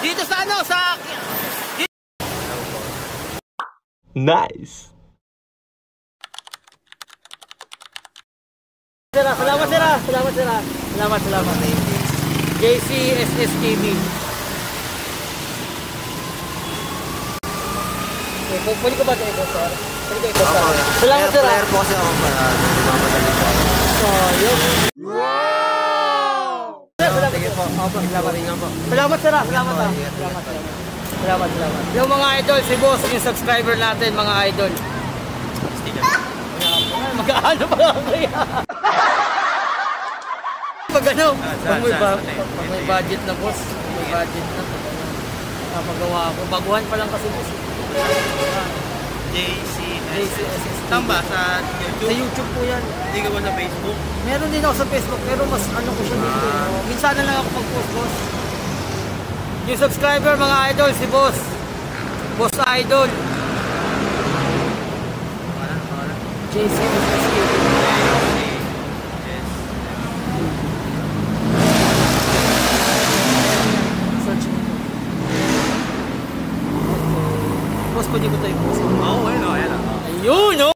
Dito sa ano, sa... Nice. Salamat sir. Salamat. JCSSTV. Pwede ko ba ito ito, sir? Salamat sir. Player po kasi ako para mamadali po. Yun. Sige po. Salamat sir. Salamat. Yung mga idol, si boss, yung subscriber natin, mga idol. Mag-aano pa lang kaya. Pag ano, pag may budget na boss, may budget na. Magawa ako. Baguhan pa lang kasi boss. JCSS. Tamba sa YouTube? Sa YouTube po yan. Hindi ka ba sa Facebook? Meron din ako sa Facebook, pero mas ano ko siya dito. Minsan na lang ako mag-post, boss. Yung subscriber, mga idol, si boss. Boss Idol. JCSS. Boss, pwede ko tayo post. Oo, ayun. Ayun, no?